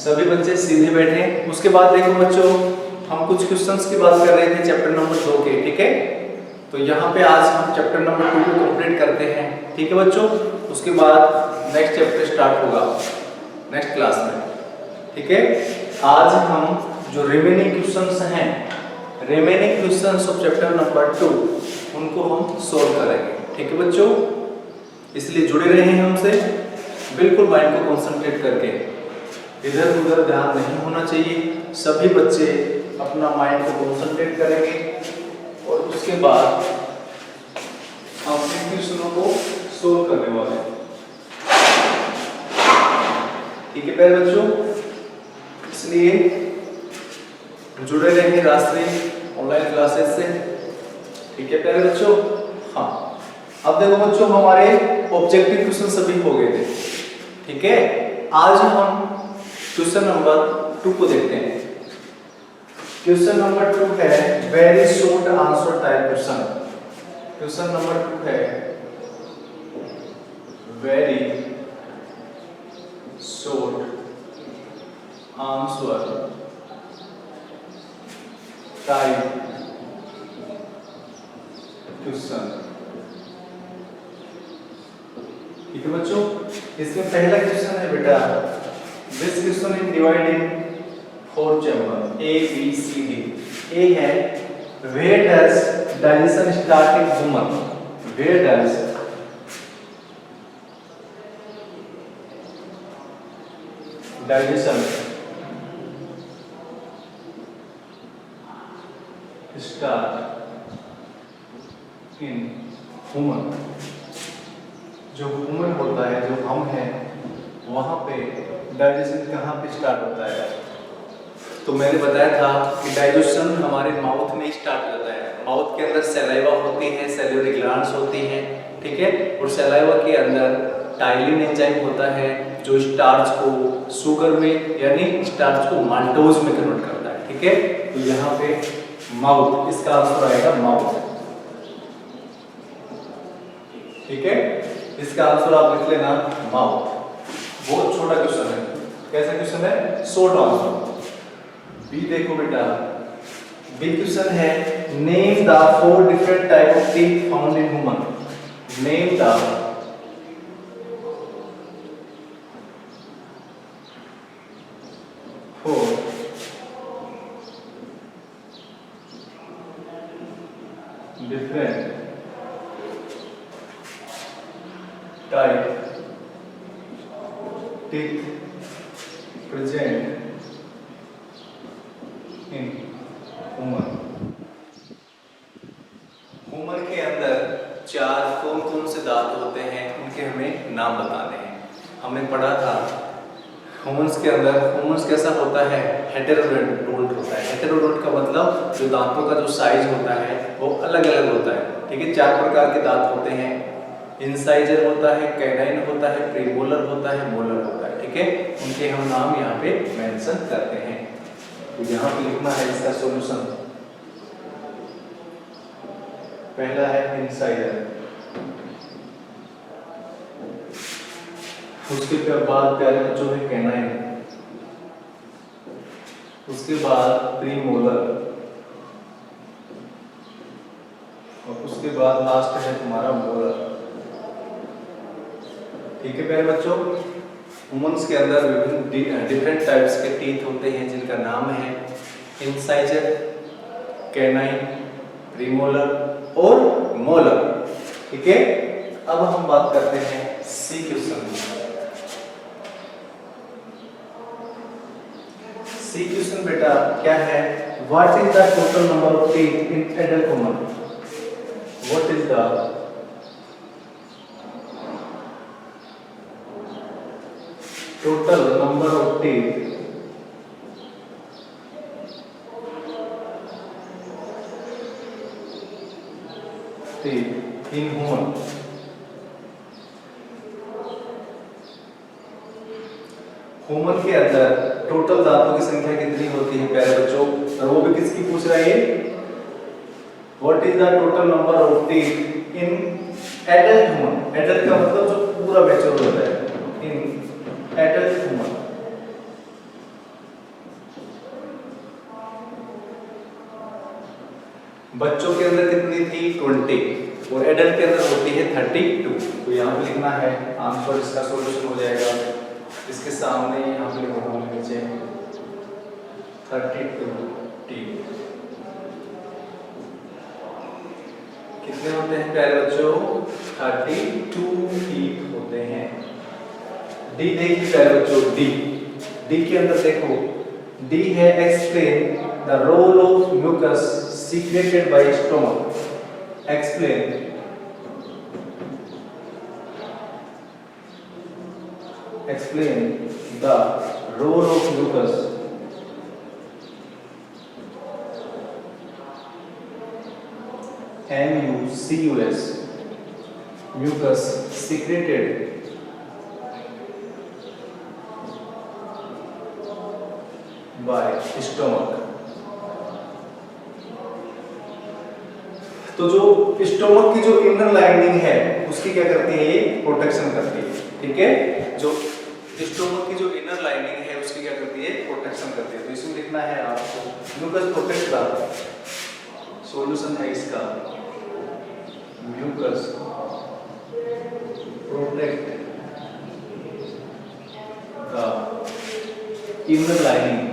सभी बच्चे सीधे बैठे। उसके बाद देखो बच्चों, हम कुछ क्वेश्चंस की बात कर रहे थे चैप्टर नंबर 2 के, ठीक है। तो यहाँ पे आज हम चैप्टर नंबर 2 को कंप्लीट करते हैं, ठीक है बच्चों। उसके बाद नेक्स्ट चैप्टर स्टार्ट होगा नेक्स्ट क्लास में, ठीक है। आज हम जो रिमेनिंग क्वेश्चंस हैं, remaining questions of chapter number 2, उनको हम सोल्व करेंगे, ठीक है बच्चों। इसलिए जुड़े रहे हमसे, बिल्कुल माइंड को कंसंट्रेट करके, इधर उधर ध्यान नहीं होना चाहिए। सभी बच्चे अपना माइंड को कंसंट्रेट करेंगे और उसके बाद हम इन क्वेश्चनों को सोल्व करने वाले हैं, ठीक है प्यारे बच्चों। इसलिए जुड़े रहेंगे राष्ट्रीय ऑनलाइन क्लासेस से, ठीक है प्यारे बच्चों। हाँ, अब देखो बच्चों, हमारे ऑब्जेक्टिव क्वेश्चन सभी हो गए थे, ठीक है। आज हम क्वेश्चन नंबर 2 को देखते हैं। क्वेश्चन नंबर 2 है very short answer type question. Question number 2 है very short answer type question, ठीक है बच्चों। इसमें पहला क्वेश्चन है बेटा, this question is divided in 4 chamber A B C D। A है where does digestion start in human? Where does digestion start in human? जो ह्यूमन होता है, जो हम हैं, वहां पे डाइजेशन कहाँ पे स्टार्ट होता है? तो मैंने बताया था कि डाइजेशन हमारे माउथ में स्टार्ट होता है। माउथ के अंदर सलाइवा होती है, सैलिवरी ग्लैंड्स होती हैं, ठीक है। और सलाइवा के अंदर टाइलिन एंजाइम होता है जो स्टार्च को शुगर में यानी स्टार्च को माल्टोज में कन्वर्ट करता है, ठीक है। तो यहाँ पे माउथ, इसका आंसर आएगा माउथ, ठीक है। इसका आंसर आप लिख लेना माउथ। बहुत छोटा क्वेश्चन है। कैसा क्वेश्चन है? Short answer. बी देखो बेटा, बी क्वेश्चन है name the 4 different type of teeth found in human. Name the 4 different type teeth present in human। Human के अंदर 4 कौन कौन से दांत होते हैं, उनके हमें नाम बताने हैं। हमने पढ़ा था ह्यूमंस के अंदर, ह्यूमंस कैसा होता है? हेटेरोडोंट होता है। हेटेरोडोंट का मतलब जो दांतों का जो साइज होता है वो अलग अलग होता है, ठीक है। 4 प्रकार के दांत होते हैं। इंसाइजर होता है, कैनाइन होता है, प्रीमोलर होता है, मोलर होता है, ठीक है। उनके हम नाम यहाँ पे मेंशन करते हैं। तो यहाँ पे लिखना है इसका सॉल्यूशन। पहला है इंसाइजर, उसके बाद प्यारे बच्चों है कैनाइन, उसके बाद प्रीमोलर, और उसके बाद लास्ट है तुम्हारा मोलर, ठीक है प्यारे बच्चों। ह्यूमंस के अंदर विभिन्न डिफरेंट टाइप्स के टीथ होते हैं जिनका नाम है इंसाइजर, कैनाइन, प्रीमोलर और मोलर, ठीक है। अब हम बात करते हैं सी क्वेश्चन की। सी क्वेश्चन बेटा क्या है? What is the total number of teeth in adult human? What is the total number of teeth in human? Human के अंदर टोटल दांतों की संख्या कितनी होती है प्यारे बच्चों? और वो भी किसकी पूछ रहा है? What is the total number of teeth in adult human? Adult का मतलब जो पूरा मैच्योर होता है, इन एडल्ट ह्यूमन। बच्चों के अंदर कितनी थी 20 और एडल्ट के अंदर होती है 32। तो यहाँ पे लिखना है आंसर, इसका सॉल्यूशन हो जाएगा इसके सामने यहाँ पे लिखा हूँ नीचे 32T। कितने होते हैं प्यारे बच्चों 32 फीट होते हैं। डी देखिए प्यारे बच्चों, डी के अंदर देखो, डी है explain the role of mucus secreted by stomach. Explain the role of mucus MUCUS mucus secreted by stomach। तो जो स्टोमक की जो इनर लाइनिंग है उसकी क्या करती है, ये प्रोटेक्शन करती है। ठीक है, जो स्टोमक की जो इनर लाइनिंग है उसकी क्या करती है, प्रोटेक्शन करती है। तो इसमें लिखना है आपको म्यूकस प्रोटेक्ट द, सॉल्यूशन है इसका mucus protect the inner lining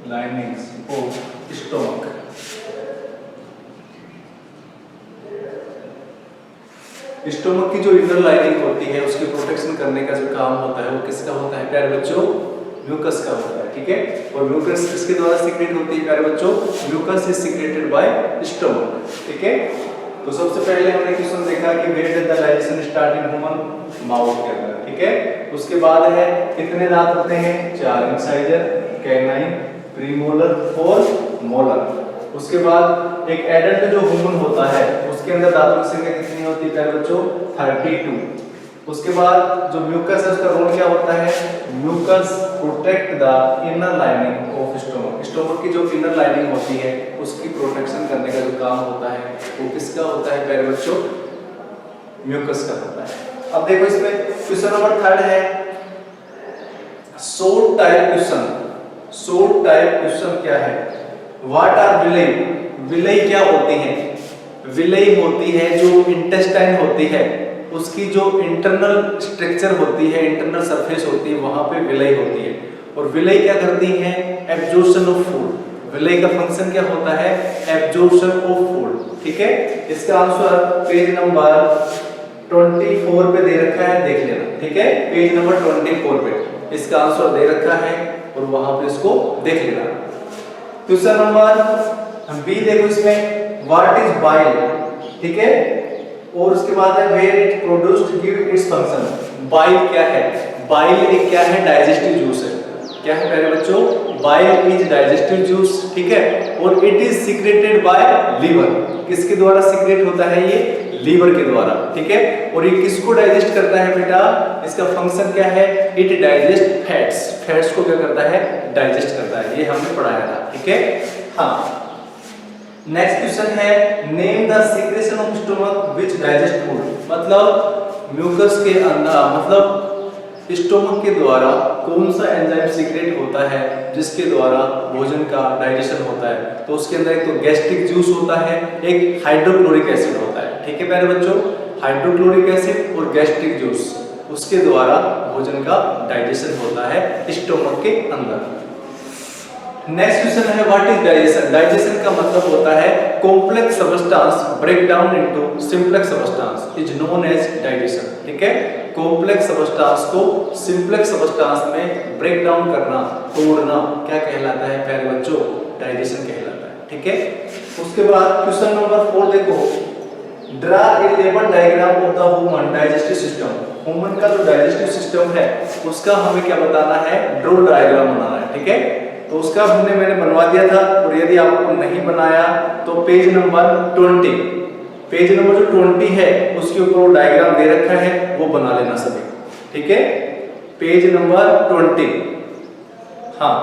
linings of stomach. Stomach की जो इनर लाइनिंग होती है उसकी प्रोटेक्शन करने का जो काम होता है वो किसका होता है प्यारे बच्चों, म्यूकस का होता है। ठीक है, और म्यूकस किसके द्वारा सीक्रेट होती है प्यारे बच्चों, mucus is secreted by stomach. ठीक है, तो सबसे पहले हमने क्वेश्चन देखा कि where does the digestion start in human, mouth के अंदर। ठीक है, उसके बाद है कितने दांत होते हैं, 4 इंसाइजर, कैनाइन, प्रीमोलर और मोलर। उसके बाद एक एडल्ट जो ह्यूमन होता है उसके अंदर दांतों की संख्या कितनी होती है प्यारे बच्चों, 32। उसके बाद जो म्यूकस है उसका रोल क्या होता है, mucus protect the inner lining of stomach. Stomach की जो इनर लाइनिंग होती है उसकी प्रोटेक्शन करने का जो काम होता है वो किसका होता है प्यारे बच्चों, म्यूकस का होता है। अब देखो इसमें क्वेश्चन नंबर 3 है short type question. Short type question क्या है, व्हाट आर विलेई, विलेई क्या होती है, विलेई होती है जो इंटेस्टाइन होती है उसकी जो इंटरनल स्ट्रक्चर होती है, इंटरनल सरफेस होती है, वहां पे विलेई होती है। और विलेई क्या करती है, एब्जॉर्प्शन ऑफ फूड। विलेई का फंक्शन क्या होता है, एब्जॉर्प्शन ऑफ फूड। ठीक है, इसका आंसर पेज नंबर 24 पे दे रखा है, देख लेना। ठीक है, पेज नंबर 24 पे इसका आंसर दे रखा है और वहां पे इसको देख लेना। क्वेश्चन नंबर बी देखो, इसमें व्हाट इज बाइल। ठीक है, और उसके बाद है where it produced give its function. Bile क्या है, बाइल एक क्या है, डाइजेस्टिव जूस है। क्या है प्यारे बच्चों, बाइल इज डाइजेस्टिव जूस। ठीक है, और it is secreted by liver. किसके द्वारा सीक्रेट होता है ये, लीवर के द्वारा। ठीक है, और ये किसको डाइजेस्ट करता है बेटा, इसका फंक्शन क्या है, इट डाइजेस्ट फैट्स। फैट्स को क्या करता है, डाइजेस्ट करता है, ये हमने पढ़ाया था। ठीक है, हाँ। नेक्स्ट क्वेश्चन है name the secretion of stomach which digest food. मतलब म्यूकस के अंदर, मतलब स्टोमक के द्वारा कौन सा एंजाइम सीक्रेट होता है जिसके द्वारा भोजन का डाइजेशन होता है। तो उसके अंदर एक तो गैस्ट्रिक जूस होता है, एक हाइड्रोक्लोरिक एसिड होता है। ठीक है प्यारे बच्चों, हाइड्रोक्लोरिक एसिड और गैस्ट्रिक जूस, उसके द्वारा भोजन का डाइजेशन होता है स्टोमक के अंदर। नेक्स्ट क्वेश्चन है व्हाट इज डाइजेशन। डाइजेशन का मतलब होता है complex substance break down into simplex substance is known as digestion. ठीक है, कॉम्प्लेक्स सब्सटेंस को सिंप्लेक्स सब्सटेंस में ब्रेक डाउन करना, तोड़ना क्या कहलाता है प्यारे बच्चों, डाइजेशन कहलाता है। ठीक है, उसके बाद क्वेश्चन नंबर 4 देखो, draw a level diagram of the human digestive system. Human का जो डाइजेस्टिव सिस्टम है उसका हमें क्या बताना है, ड्रॉ डायग्राम बनाना है। ठीक है, तो उसका मैंने बनवा दिया था, और यदि आपको नहीं बनाया तो पेज नंबर 20, पेज नंबर जो 20 है उसके ऊपर डायग्राम दे रखा है, वो बना लेना सभी। ठीक है, पेज नंबर 20। हाँ,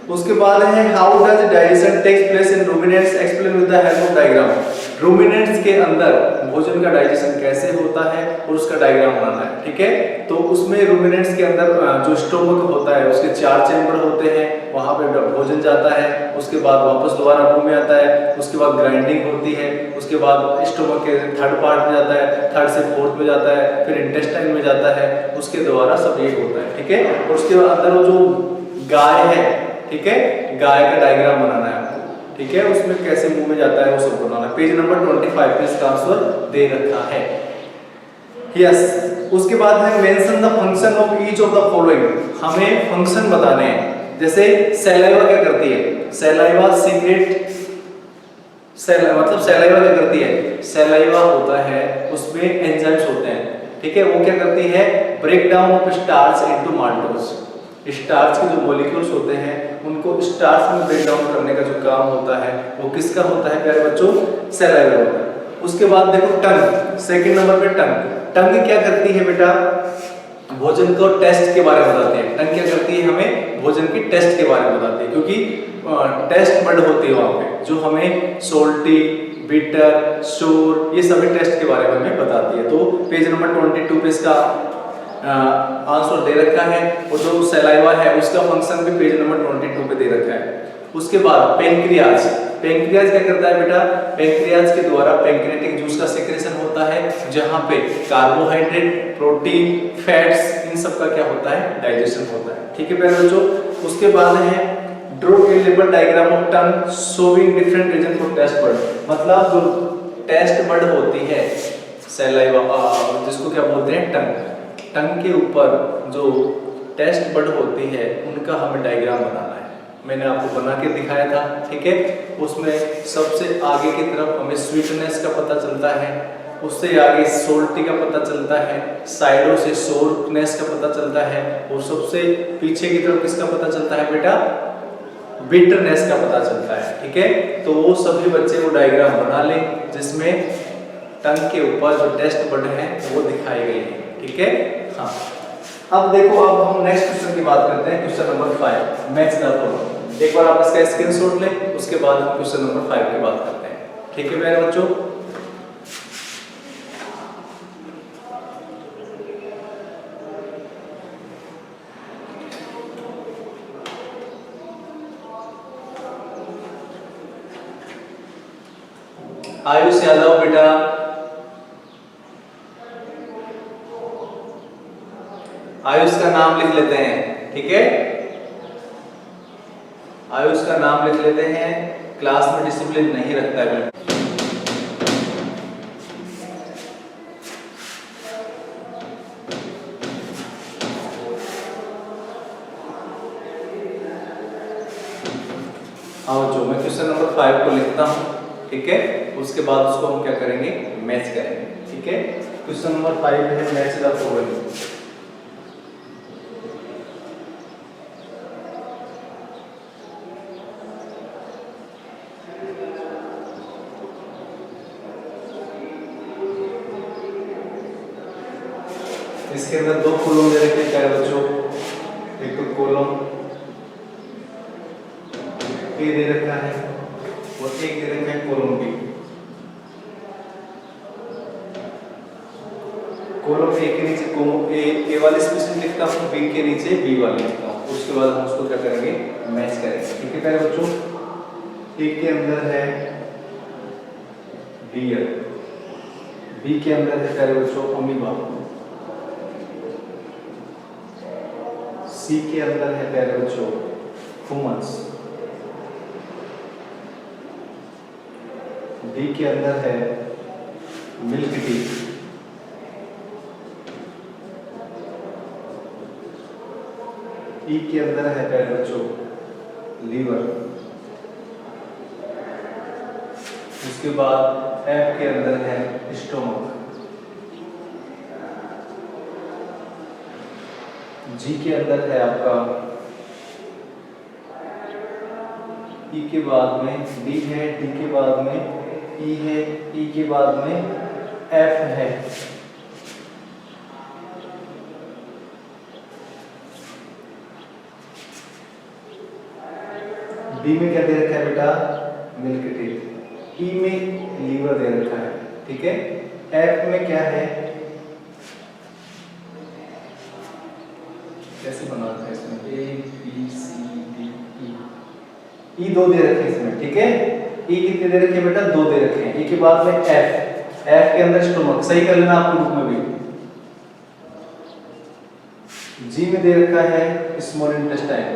उसके बाद है how does digestion takes place in ruminants, explain with the help of diagram. Ruminants के अंदर भोजन का डाइजेशन कैसे होता है और उसका डायग्राम बनाना है, ठीक है। तो उसमें रूमिनेंट्स के अंदर जो स्टोमक होता है उसके 4 चैम्बर होते हैं, वहां पे भोजन जाता है, उसके बाद वापस दोबारा मुंह में आता है, उसके बाद ग्राइंडिंग होती है, उसके बाद स्टोमक के थर्ड पार्ट में जाता है, थर्ड से फोर्थ में जाता है, फिर इंटेस्टाइन में जाता है, उसके द्वारा सब ये होता है, ठीक है। और उसके अंदर वो जो गाय है, ठीक है, गाय का डायग्राम बनाना है आपको, ठीक है, उसमें कैसे मुंह में जाता है वो सब बनाना है। पेज नंबर 25 पे इसका आंसर दे रखा है। यस, उसके बाद है mention the function of each of the following, हमें फंक्शन बताने हैं। जैसे सैलाइवा क्या करती है, सैलाइवा सीक्रेट, मतलब सैलाइवा क्या करती है, सैलाइवा होता है उसमें एंजाइम्स होते हैं, ठीक है, वो क्या करती है, break down of starch into maltose, starch के जो मॉलिक्यूल्स होते हैं उनको स्टार्च में ब्रेक डाउन करने का जो काम होता है वो किसका होता है प्यारे बच्चों, सैलाइवा होता है। उसके बाद देखो टंग, सेकंड नंबर पे टंग, टंग क्या करती है बेटा, भोजन को टेस्ट के बारे में बताती है। टंग क्या करती है, हमें भोजन के टेस्ट के बारे में बताती है, क्योंकि टेस्ट वर्ड होती है वहां पे जो हमें सोल्टी, बिटर, शोर ये सभी टेस्ट के बारे में हमें बताती है। तो पेज नंबर 22 पे इसका आंसर दे रखा है, और जो सैलाइवा है उसका फंक्शन भी पेज नंबर 22 पे दे रखा है। उसके बाद पेंक्रियाज, पेंक्रियाज क्या करता है बेटा, पेंक्रियाज के द्वारा पेंक्रियाटिक जूस का सेक्रेशन होता है, जहां पे कार्बोहाइड्रेट, प्रोटीन, फैट्स इन सब का क्या होता है, डाइजेशन होता है, ठीक है प्यारे बच्चों। उसके बाद है draw a label diagram of tongue showing different region for taste bud, मतलब जो टेस्ट बर्ड होती है सैलाइवा, जिसको क्या बोलते हैं टंग, टंग के ऊपर जो टेस्ट बर्ड होती है उनका हमें डायग्राम बनाना है। मैंने आपको बना के दिखाया था, ठीक है। उसमें सबसे आगे की तरफ हमें स्वीटनेस का पता चलता है, उससे आगे सोल्टी का पता चलता है, साइडों से सोरनेस का पता चलता है, और सबसे पीछे की तरफ किसका पता चलता है बेटा, बिटरनेस का पता चलता है, ठीक है। तो वो सभी बच्चे वो डायग्राम बना लें जिसमें टंग के ऊपर जो टेस्ट बर्ड है वो दिखाई गई है, ठीक है। हाँ, अब देखो, अब हम नेक्स्ट क्वेश्चन की बात करते हैं, question number 5, match the following. एक बार आप इसका स्क्रीनशॉट लें, उसके बाद हम क्वेश्चन नंबर 5 की बात करते हैं, ठीक है प्यारे बच्चों। आयुष यादव बेटा, आयुष का नाम लिख लेते हैं, ठीक है, आयुष का नाम लिख लेते हैं, क्लास में डिसिप्लिन नहीं रखता है। आओ जो मैं क्वेश्चन नंबर 5 को लिखता हूं, ठीक है, उसके बाद उसको हम क्या करेंगे, मैच करेंगे, ठीक है। क्वेश्चन नंबर 5 है मैच द फॉलोइंग। इसके अंदर 2 कॉलम दे रखे हैं प्यारे बच्चों, एक तो कॉलम ए दे रखा है और एक दे रखा है कॉलम बी। कॉलम ए के नीचे ए वाली स्पेसिफिक लिखता हूँ, बी के नीचे बी वाली लिखता हूँ, उसके बाद हम उसको क्या करेंगे, मैच करेंगे, ठीक है प्यारे बच्चों। ए के अंदर है डियर, बी के अंदर है प्यारे बच्चों अमीबा, सी के अंदर है प्यारे बच्चों ह्यूमन्स, डी के अंदर है मिल्क टी, ई के अंदर है प्यारे बच्चों लीवर, उसके बाद एफ के अंदर है स्टोमक, जी के अंदर है आपका ई के बाद में डी है, डी के बाद में ई है, ई के बाद में एफ है, डी में क्या दे रखा है बेटा, मिल्क टी, ई में लीवर दे रखा है, ठीक है। एफ में क्या है, कैसे बना रखा है इसमें, A B C D E, ई 2 दे रखे हैं इसमें, ठीक है। ई कितने दे रखे हैं बेटा, 2 दे रखे हैं। ई के बाद में एफ, एफ के अंदर स्टोमक, सही कर लेना आपको बुक में भी। जी में दे रखा है स्मॉल इंटेस्टाइन,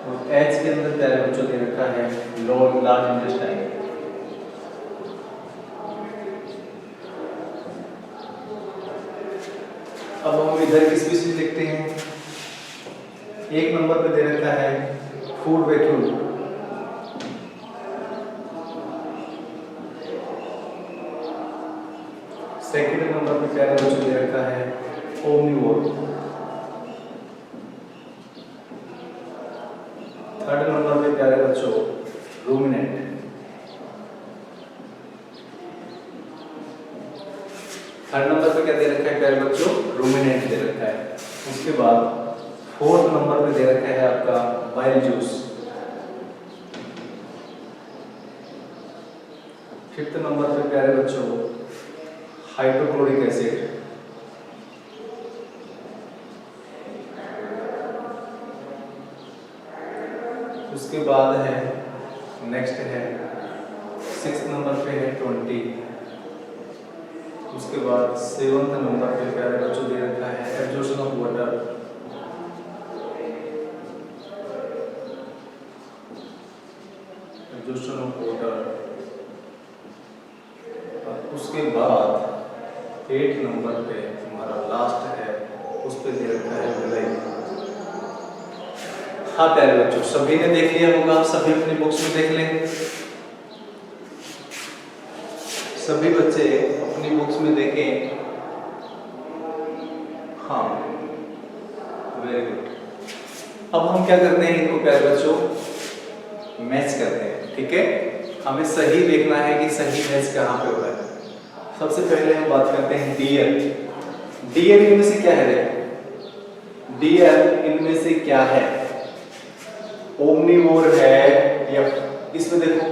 और एच के अंदर प्यारे बच्चों दे रखा है लार्ज इंटेस्टाइन। अब हम इधर की स्पीशीज लिखते हैं। एक नंबर पे दे रखा है फूड वैक्यूल, सेकंड नंबर पे प्यारे बच्चों दे रखा है ओमनिवोर, थर्ड नंबर पे प्यारे बच्चों रूमिनेंट, थर्ड नंबर पे क्या दे रखा है प्यारे बच्चों, रूमिनेंट दे रखा है। उसके बाद फोर्थ नंबर पे दे रखा है आपका बाइल जूस, फिफ्थ नंबर पे प्यारे बच्चों हाइड्रोक्लोरिक एसिड, उसके बाद है नेक्स्ट है सिक्स्थ नंबर पे है 20, उसके बाद सेवंथ नंबर पे प्यारे बच्चों दे रखा है absorption of water, absorption of water. उसके बाद 8 नंबर पे हमारा लास्ट है, उस पे दे रखा है विलाई। हाँ प्यारे बच्चों, सभी ने देख लिया होगा, सभी अपनी बुक्स में देख लें, सभी बच्चे अपनी बुक्स में देखें। हाँ वेरी गुड। अब हम क्या करते हैं, इनको प्यारे बच्चों मैच करते हैं, ठीक है। हमें सही देखना है कि सही मैच कहाँ पे हो रहा है। सबसे पहले हम बात करते हैं डियर। डियर इनमें से क्या है, डियर इनमें से क्या है, ओमनिवोर है या इसमें देखो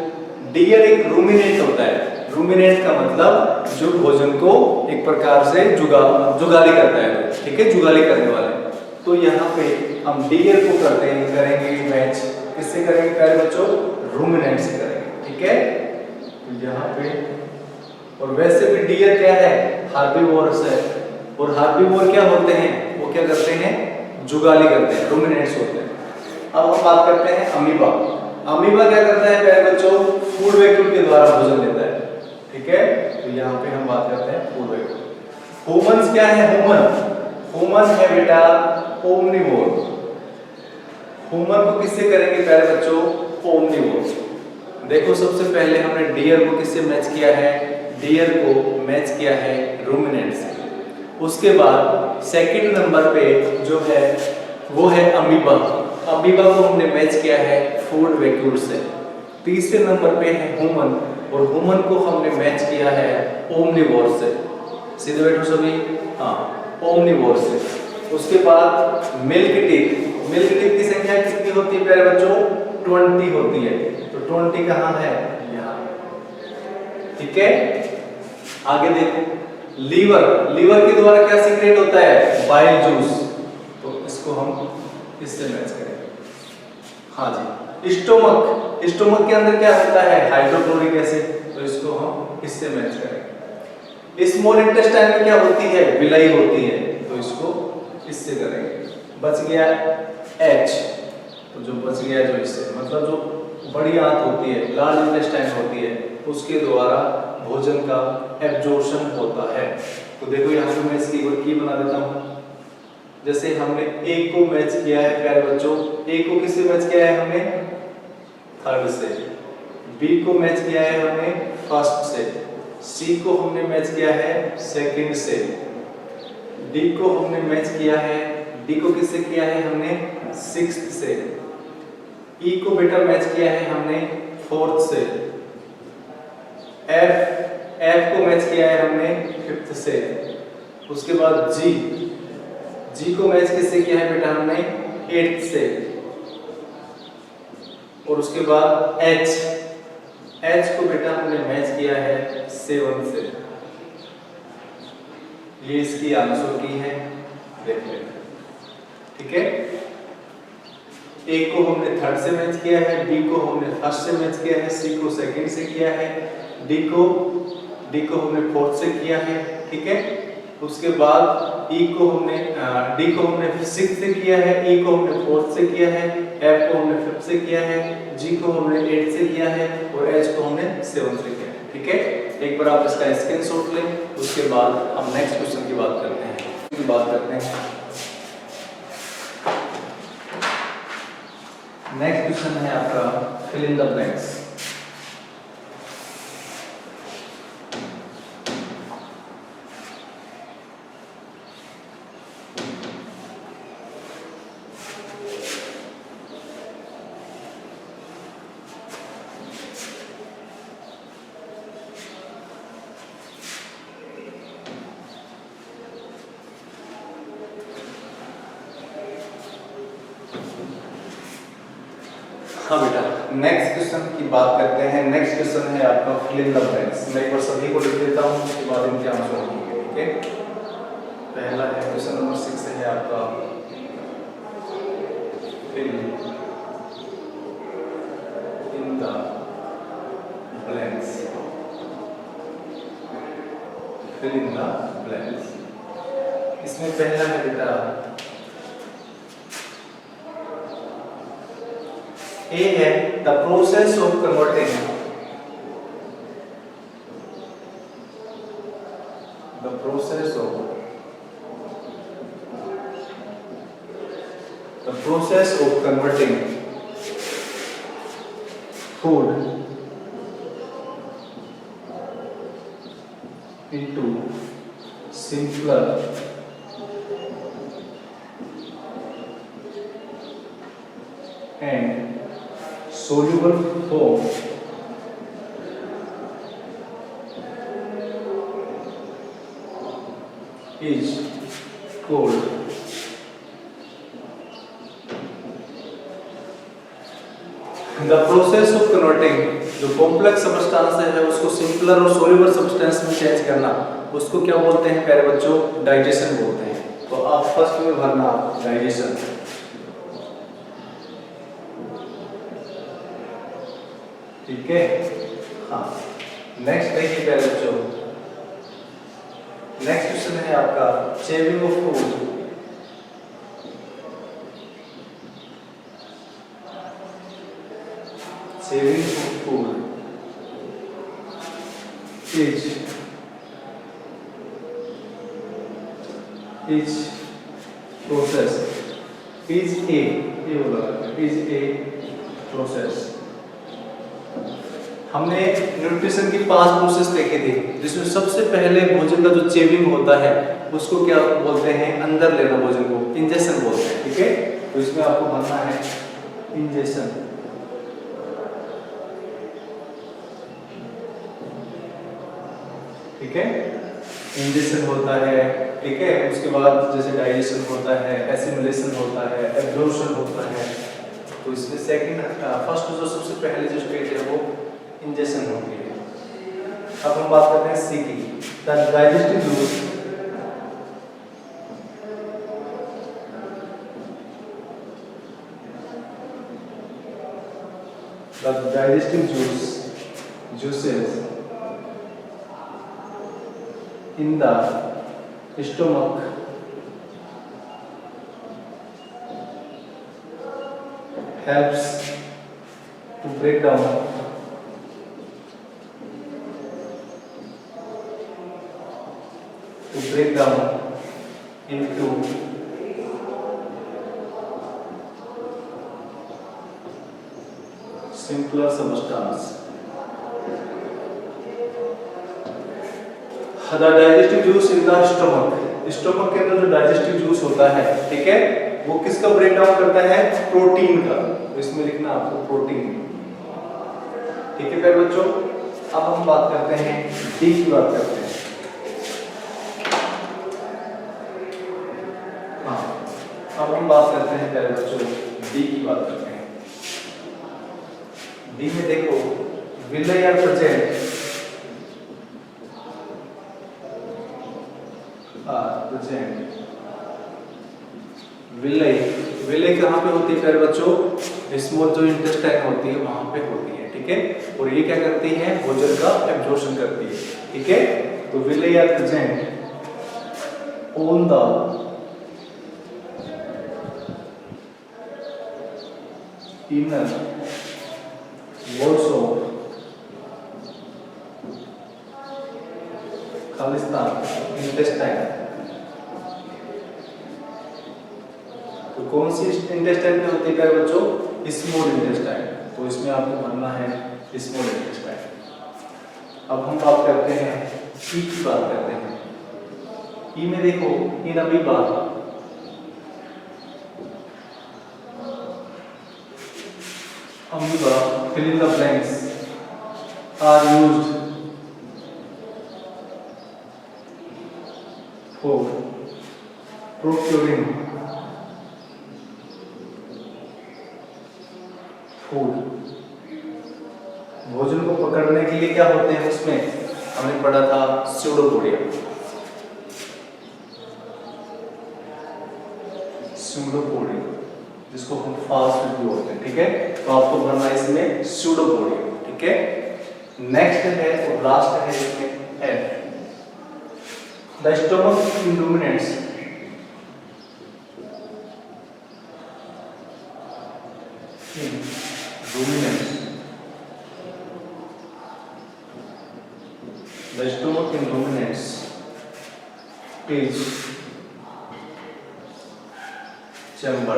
डियर एक रूमिनेंट होता है। रूमिनेंट का मतलब जो भोजन को एक प्रकार से जुगाली करता है, ठीक है, जुगाली करने वाले। तो यहाँ पे हम डियर को करेंगे मैच, किससे करेंगे प्यारे बच्चों, रूमिनेंट से करेंगे, ठीक है। तो यहाँ पे और वैसे भी डियर क्या है, हार्बीवोरस है, और हार्बीवोर क्या होते हैं, वो क्या करते हैं, जुगाली करते हैं, रूमिनेंट्स होते हैं। अब हम बात करते हैं अमीबा। अमीबा क्या करता है प्यारे बच्चों, फूड वैक्यूल के द्वारा भोजन लेता है, ठीक है। तो यहाँ पे हम बात करते हैं फूड वैक्यूल। ह्यूमंस क्या है, ह्यूमन है बेटा ओमनिवोर। ह्यूमन को किससे करेंगे प्यारे बच्चों, ओमनिवोर। देखो सबसे पहले हमने डियर को किससे मैच किया है, डियर को मैच किया है रूमिनेंट से। उसके बाद सेकंड नंबर पे जो है वो है अमीबा। अमीबा को हमने मैच किया है फूड वैक्यूल से। तीसरे नंबर पे है ह्यूमन, और ह्यूमन को हमने मैच किया है ओमनिवोर से। सीधे बैठो सभी, हाँ ओमनिवोर से। उसके बाद मिल्क टीथ। मिल्क टीथ की संख्या कितनी होती है प्यारे बच्चों, 20 होती है। तो 20 कहाँ है, यहाँ, ठीक है। आगे देखो लीवर। लीवर के द्वारा क्या सीक्रेट होता है, बाइल जूस। तो इसको हम इससे मैच करेंगे। हाँ जी, स्टोमक। स्टोमक के अंदर क्या होता है, हाइड्रोक्लोरिक एसिड। तो इसको हम इससे मैच करेंगे। स्मॉल इंटेस्टाइन में क्या होती है, विलाई होती है। तो इसको इससे करेंगे। बच गया H, तो जो बच गया जो इससे मतलब जो बड़ी आंत होती है, लार्ज इंटेस्टाइन होती है, उसके द्वारा भोजन का एब्जॉर्प्शन होता है। तो देखो यहाँ पे मैं इसकी की बना देता हूँ। जैसे हमने A को मैच किया है प्यारे बच्चों, A को किससे मैच किया है हमने, थर्ड से। B को मैच किया है हमने फर्स्ट से। C को हमने मैच किया है सेकंड से। D को हमने मैच किया है, D को किससे किया है हमने, सिक्स्थ से। E को बेटा मैच किया है हमने फोर्थ से। F को मैच किया है हमने फिफ्थ से। उसके बाद G को मैच किससे किया है बेटा हमने, 8 से, और उसके बाद H को बेटा हमने मैच किया है 7 से। ये इसकी आंसर की है, देख लेना, ठीक है। A को हमने थर्ड से मैच किया है, B को हमने फर्स्ट से मैच किया है, C को सेकंड से किया है, D को हमने फोर्थ से किया है, ठीक है। उसके बाद D को हमने सिक्स से किया है, E को हमने फोर्थ से किया है, F को हमने फिफ्थ से किया है, G को हमने 8 से किया है, और H को हमने 7 से किया है, ठीक है। एक बार आप इसका स्क्रीनशॉट लें, उसके बाद हम नेक्स्ट क्वेश्चन की बात करते हैं। नेक्स्ट क्वेश्चन है आपका फिल इन द ब्लैंक्स। हाँ बेटा, नेक्स्ट क्वेश्चन की बात करते हैं। नेक्स्ट क्वेश्चन है आपका फिल इन द ब्लैंक्स। मैं एक बार सभी को लिख देता हूँ, उसके बाद इनके आंसर होंगे, ठीक है। पहला है क्वेश्चन नंबर 6 है आपका fill in the blanks. Fill in the blanks, इसमें पहला है बेटा A है the process of converting food into simpler and soluble form is called the process of converting। जो कॉम्प्लेक्स सब्सटेंस है उसको सिंपलर और सोल्यूबल सब्सटेंस में चेंज करना, उसको क्या बोलते हैं प्यारे बच्चों? डाइजेशन बोलते हैं। तो आप फर्स्ट में भरना डाइजेशन, ठीक है। हाँ, नेक्स्ट देखिए प्यारे बच्चों, नेक्स्ट क्वेश्चन है आपका chewing of food. Saving of food is process is a process। हमने न्यूट्रिशन की 5 प्रोसेस देखे थे, जिसमें सबसे पहले भोजन का जो चेविंग होता है उसको क्या बोलते हैं? अंदर लेना भोजन को इंजेक्शन बोलते हैं, ठीक है। तो इसमें आपको भरना है इंजेक्शन, ठीक है। इंजेक्शन होता है, ठीक है। उसके बाद जैसे डाइजेशन होता है, एसिमिलेशन होता है, एब्जॉर्प्शन होता है। तो इसमें फर्स्ट जो सबसे पहले जो स्टेज है वो इंजेक्शन होती है। अब हम बात करते हैं सी की, the digestive juice juices in the stomach helps to break down into simpler substance। The digestive juice in the stomach, stomach के अंदर जो डाइजेस्टिव जूस होता है, ठीक है, वो किसका ब्रेक डाउन करता है? प्रोटीन का। तो इसमें लिखना आपको प्रोटीन, ठीक है प्यारे बच्चों। अब हम बात करते हैं डी की बात करते हैं। हाँ, अब हम बात करते हैं प्यारे बच्चों डी में देखो विलय आर प्रेजेंट विलय विलय कहाँ पे होती है प्यारे बच्चों? स्मॉल जो इंटेस्टाइन होती है वहां पे होती है, ठीक है। और ये क्या करती है? भोजन का एब्जॉर्प्शन करती है, ठीक है। तो villi are present on the inner walls of खालिस्तान इंटेस्टाइन। तो कौन सी इंटेस्टाइन में होती है प्यारे बच्चों? Small intestine. तो इसमें आपको भरना है स्मॉल इंटेस्टाइन। अब हम बात करते हैं ई की बात करते हैं। ई में देखो in amoeba amoeba fill in the blanks are used for procuring food। भोजन को पकड़ने के लिए क्या होते हैं उसमें? हमने पढ़ा था स्यूडोपोडिया। स्यूडोपोडिया जिसको हम फास्ट फूड बोलते हैं, ठीक है। तो आपको भरना है इसमें स्यूडोपोडिया, ठीक है। नेक्स्ट है और लास्ट है इसमें F. The stomach in ruminants the stomach in ruminants is chamber।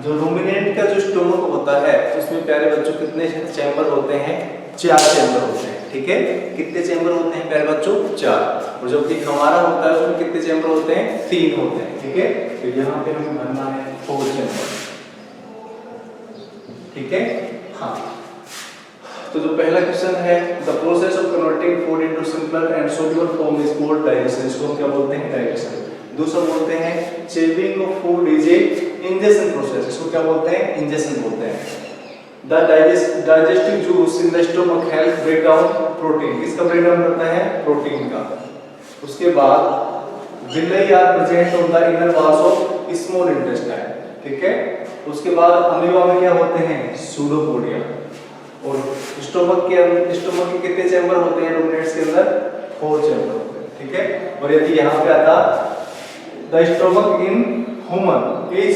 जो रूमिनेंट का जो स्टोमक होता है उसमें प्यारे बच्चों कितने चैम्बर होते हैं? 4 चैम्बर होते हैं, ठीक है। कितने चैम्बर होते हैं प्यारे बच्चों? 4। और जबकि हमारा होता है उसमें कितने चैम्बर होते हैं? 3 होते हैं, ठीक है। तो यहाँ पे हमें भरना है 4 चैम्बर, ठीक है। हाँ, तो जो पहला क्वेश्चन है the process of converting food into simpler and soluble form is called digestion. इसको हम क्या बोलते हैं? डाइजेशन। दूसरा बोलते हैं chewing of food is a ingestion process. इसको क्या बोलते हैं? इंजेक्शन बोलते हैं। The digestive juice in the stomach help break down protein. किसका ब्रेक डाउन करता है? प्रोटीन का। उसके बाद villi are present on the inner walls of small intestine, ठीक है। उसके बाद अमीबा में क्या होते हैं? स्यूडोपोडिया। और स्टोमक के कितने चैम्बर होते हैं रूमिनेंट्स के अंदर? 4 चैम्बर होते हैं, ठीक है। और यदि यहाँ पे आता the stomach in human is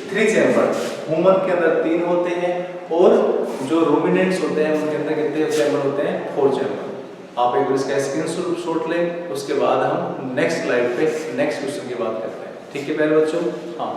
3 chamber. Human के अंदर 3 होते हैं और जो रूमिनेंट्स होते हैं उनके अंदर कितने चैम्बर होते हैं? 4 चैम्बर। आप एक बार इसका स्क्रीनशॉट लें, उसके बाद हम नेक्स्ट स्लाइड पे नेक्स्ट क्वेश्चन की बात करते हैं, ठीक है प्यारे बच्चों। हाँ,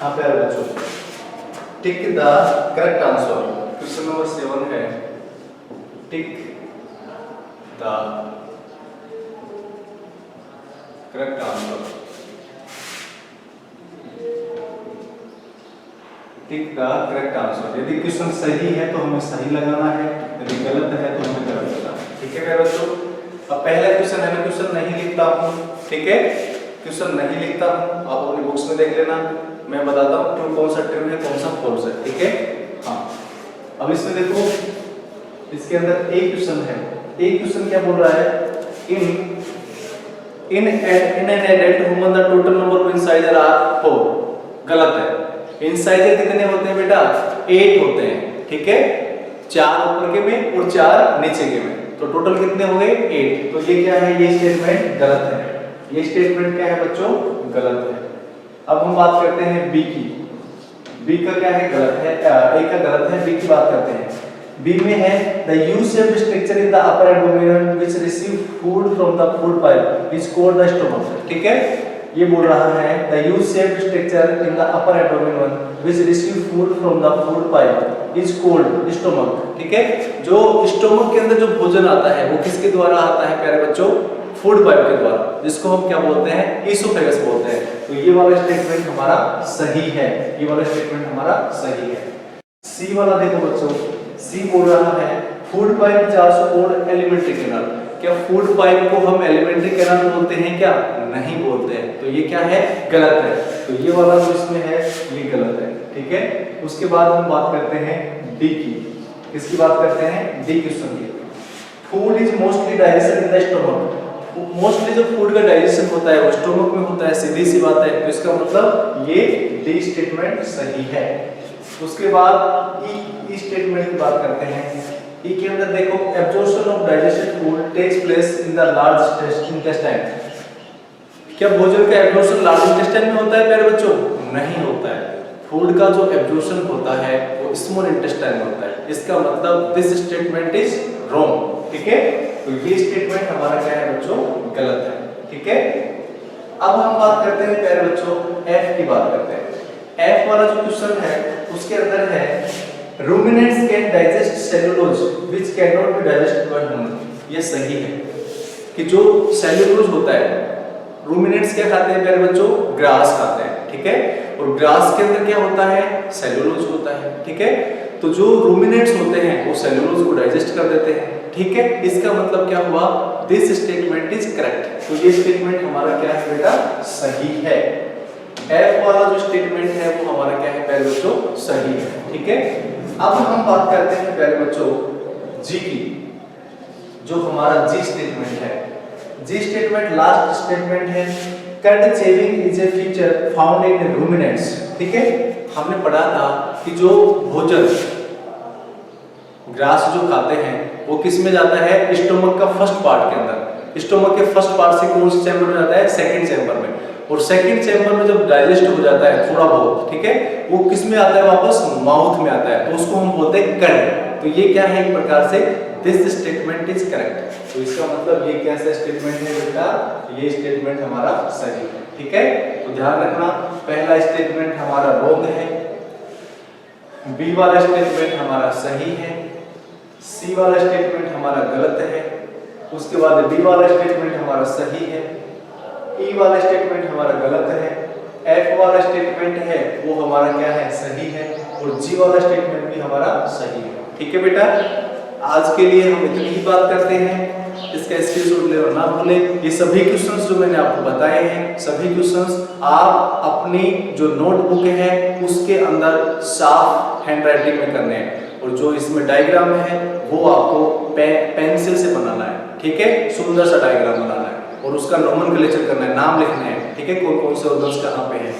हाँ प्यारे बच्चों, tick the correct answer. Question number 7 है tick the correct answer. Tick the correct answer. यदि क्वेश्चन सही है तो हमें सही लगाना है, यदि गलत है तो हमें गलत लगाना है, ठीक है प्यारे बच्चों। अब पहला क्वेश्चन है, मैं क्वेश्चन नहीं लिखता हूँ, ठीक है। क्वेश्चन नहीं लिखता हूँ, आप अपनी बुक्स में देख लेना। मैं बताता हूँ ट्रू कौन सा ट्रू है कौन सा फॉल्स है, ठीक है। हाँ, अब इसमें देखो, इसके अंदर एक क्वेश्चन है। एक क्वेश्चन क्या बोल रहा है? In an adult human the total number of incisor are 4। गलत है। इंसाइजर कितने होते हैं बेटा? 8 होते हैं, ठीक है। 4 ऊपर के में और 4 नीचे के में, तो टोटल कितने हो गए? 8। तो ये क्या है? ये स्टेटमेंट गलत है। ये स्टेटमेंट क्या है बच्चों? गलत है। अब हम बात करते हैं बी की। बी का क्या है? गलत है। ए का गलत है, बी की बात करते हैं। बी में है the U shape structure in the upper abdomen which receive food from the food pipe is called the stomach, ठीक है। ये बोल रहा है the use shaped structure in the upper abdomen one which receive food from the food pipe is called stomach. ठीक है, जो stomach के अंदर जो भोजन आता है वो किसके द्वारा आता है प्यारे बच्चों? फूड पाइप के द्वारा, जिसको हम क्या बोलते हैं? ईसोफेगस बोलते हैं। तो ये वाला स्टेटमेंट हमारा सही है, ये वाला स्टेटमेंट हमारा सही है। सी वाला देखो बच्चों, सी बोल रहा है food pipe is also called alimentary canal. क्या फूड पाइप को हम एलिमेंट्री कैनाल बोलते हैं क्या? नहीं बोलते हैं। तो ये क्या है? गलत है। तो ये वाला जो इसमें है ये गलत है। ठीक है, उसके बाद हम बात करते हैं डी की। किसकी बात करते हैं? डी क्वेश्चन की। Food is mostly digested in the stomach. Mostly जो फूड का डाइजेशन होता है वो स्टोमक में होता है, सीधी सी बात है। तो इसका मतलब ये डी स्टेटमेंट सही है। उसके बाद ई स्टेटमेंट की बात करते हैं। ई के अंदर देखो absorption of digested food takes place in the large intestine. क्या भोजन का एब्जॉर्प्शन लार्ज इंटेस्टाइन में होता है प्यारे बच्चों? नहीं होता है। फूड का जो एब्जॉर्प्शन होता है वो स्मॉल इंटेस्टाइन में होता है। इसका मतलब दिस स्टेटमेंट इज रॉन्ग। ठीक है, तो ये स्टेटमेंट हमारा क्या है बच्चों? गलत है। ठीक है, अब हम बात करते हैं प्यारे बच्चों एफ की बात करते हैं। एफ वाला जो क्वेश्चन है उसके अंदर है ruminants can digest cellulose which cannot be digested by human। ये सही है कि जो सेल्यूलोज होता है, रूमिनेंट्स क्या खाते हैं प्यारे बच्चों? ग्रास खाते हैं। ठीक है, और ग्रास के अंदर क्या होता है? सेल्यूलोज होता है। ठीक है, तो जो रूमिनेंट्स होते हैं वो सेल्यूलोज को डाइजेस्ट कर देते हैं। ठीक है, इसका मतलब क्या हुआ? This statement is correct. तो ये स्टेटमेंट हमारा क्या है बेटा? सही है। एफ वाला जो स्टेटमेंट है वो हमारा क्या है प्यारे बच्चों? सही है। ठीक है, अब हम बात करते हैं प्यारे बच्चों जी की। जो हमारा जी स्टेटमेंट है, जी स्टेटमेंट लास्ट स्टेटमेंट है। Cut chewing is a feature found in ruminants. ठीक है, हमने पढ़ा था कि जो भोजन ग्रास जो खाते हैं वो किस में जाता है? स्टोमक का फर्स्ट पार्ट के अंदर। स्टोमक के फर्स्ट पार्ट से कौन से चैम्बर में जाता है? सेकंड चैम्बर में। और सेकंड चैम्बर में जब डाइजेस्ट हो जाता है थोड़ा बहुत, ठीक है, वो किस में आता है? वापस माउथ में आता है। तो उसको हम बोलते हैं कट। तो ये क्या है? एक प्रकार से दिस स्टेटमेंट इज करेक्ट। तो इसका मतलब ये कैसा स्टेटमेंट है बेटा? ये स्टेटमेंट हमारा सही है। ठीक है, तो ध्यान रखना पहला स्टेटमेंट हमारा रॉन्ग है, बी वाला स्टेटमेंट हमारा सही है, सी वाला स्टेटमेंट हमारा गलत है, उसके बाद डी वाला स्टेटमेंट हमारा सही है, ई वाला स्टेटमेंट हमारा गलत है, एफ वाला स्टेटमेंट है वो हमारा क्या है? सही है, और जी वाला स्टेटमेंट भी हमारा सही है। ठीक है बेटा, आज के लिए हम इतनी ही बात करते हैं। इसका स्क्रीनशॉट लेना ना भूलें। ये सभी क्वेश्चंस जो मैंने आपको बताए हैं, सभी क्वेश्चंस आप अपनी जो नोटबुक है उसके अंदर साफ हैंडराइटिंग में करने हैं, और जो इसमें डायग्राम है वो आपको पेंसिल से बनाना है। ठीक है, सुंदर सा डायग्राम बनाना है और उसका नोमेनक्लेचर करना है, नाम लिखने हैं। ठीक है, कौन कौन से ऑर्गन्स कहाँ पे हैं।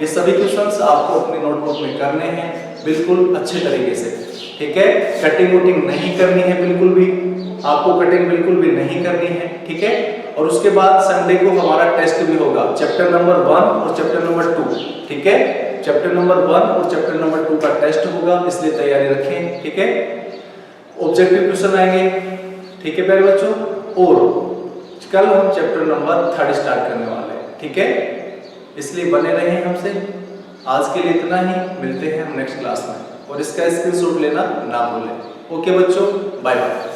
ये सभी क्वेश्चंस आपको अपनी नोटबुक में करने हैं बिल्कुल अच्छे तरीके से। ठीक है, कटिंग वुटिंग नहीं करनी है बिल्कुल भी, आपको कटिंग बिल्कुल भी नहीं करनी है। ठीक है, और उसके बाद संडे को हमारा टेस्ट भी होगा, चैप्टर नंबर 1 और चैप्टर नंबर 2। ठीक है, चैप्टर नंबर 1 और चैप्टर नंबर 2 का टेस्ट होगा, इसलिए तैयारी रखें। ठीक है, ऑब्जेक्टिव क्वेश्चन आएंगे। ठीक है प्यारे बच्चों, और कल हम चैप्टर नंबर 3 स्टार्ट करने वाले हैं। ठीक है, इसलिए बने रहें हमसे। आज के लिए इतना ही, मिलते हैं हम नेक्स्ट क्लास में, और इसका स्क्रीनशॉट लेना ना भूलें। ओके बच्चों, बाय बाय।